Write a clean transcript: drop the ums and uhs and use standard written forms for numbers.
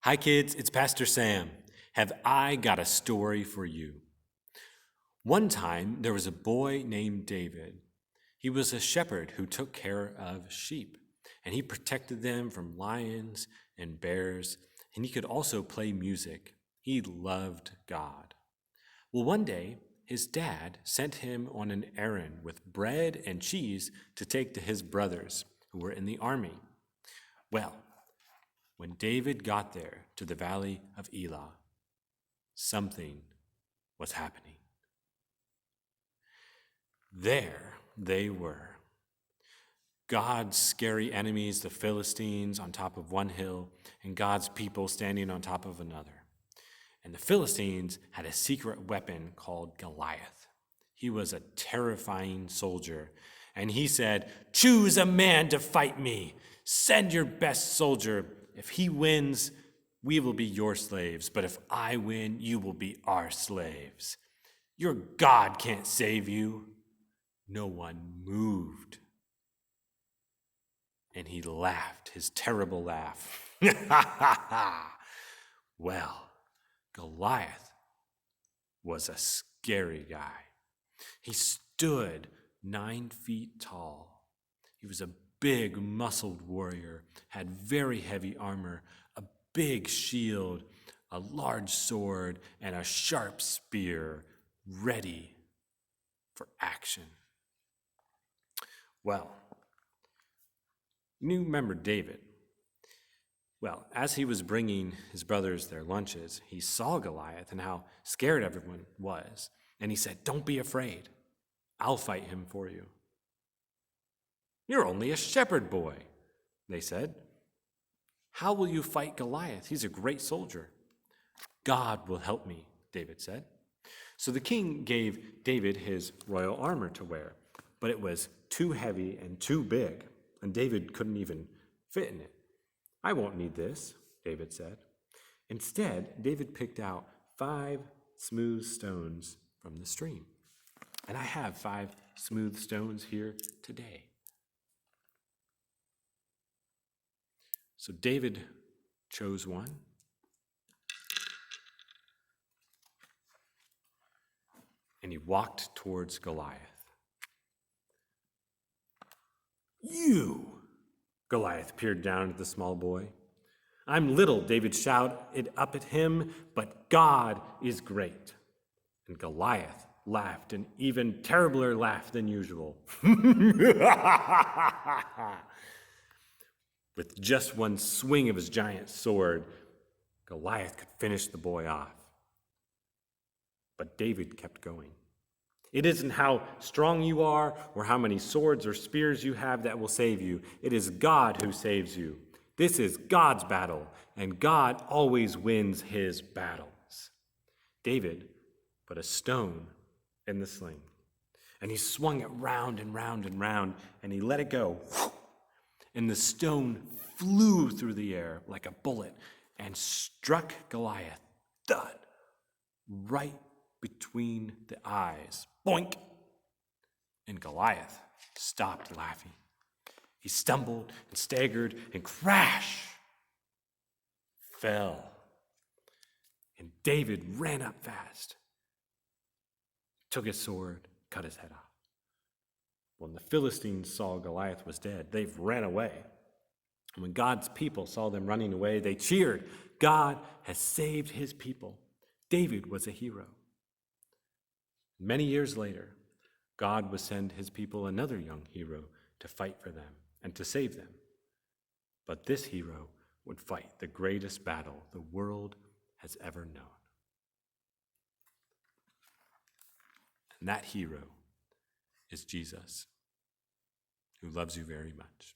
Hi, kids, it's Pastor Sam. Have I got a story for you? One time, there was a boy named David. He was a shepherd who took care of sheep, and he protected them from lions and bears, and he could also play music. He loved God. Well, one day, his dad sent him on an errand with bread and cheese to take to his brothers who were in the army. Well, when David got there to the valley of Elah, something was happening. There they were. God's scary enemies, the Philistines, on top of one hill, and God's people standing on top of another. And the Philistines had a secret weapon called Goliath. He was a terrifying soldier, and he said, "Choose a man to fight me. Send your best soldier. If he wins, we will be your slaves, but if I win, you will be our slaves. Your God can't save you." No one moved. And he laughed, his terrible laugh. Well, Goliath was a scary guy. He stood 9 feet tall. He was a big, muscled warrior, had very heavy armor, a big shield, a large sword, and a sharp spear ready for action. Well, you remember David. Well, as he was bringing his brothers their lunches, he saw Goliath and how scared everyone was. And he said, "Don't be afraid. I'll fight him for you." "You're only a shepherd boy," they said. "How will you fight Goliath? He's a great soldier." "God will help me," David said. So the king gave David his royal armor to wear, but it was too heavy and too big, and David couldn't even fit in it. "I won't need this," David said. Instead, David picked out 5 smooth stones from the stream. And I have 5 smooth stones here today. So David chose one. And he walked towards Goliath. "You!" Goliath peered down at the small boy. "I'm little," David shouted up at him, "but God is great." And Goliath laughed an even terribler laugh than usual. With just one swing of his giant sword, Goliath could finish the boy off. But David kept going. It isn't how strong you are or how many swords or spears you have that will save you. It is God who saves you. This is God's battle, and God always wins his battles. David put a stone in the sling, and he swung it round and round and round, and he let it go. And the stone flew through the air like a bullet and struck Goliath, thud, right between the eyes. Boink! And Goliath stopped laughing. He stumbled and staggered and crash! Fell. And David ran up fast, took his sword, cut his head off. When the Philistines saw Goliath was dead, they ran away. And when God's people saw them running away, they cheered. God has saved his people. David was a hero. Many years later, God would send his people another young hero to fight for them and to save them. But this hero would fight the greatest battle the world has ever known. And that hero is Jesus, who loves you very much.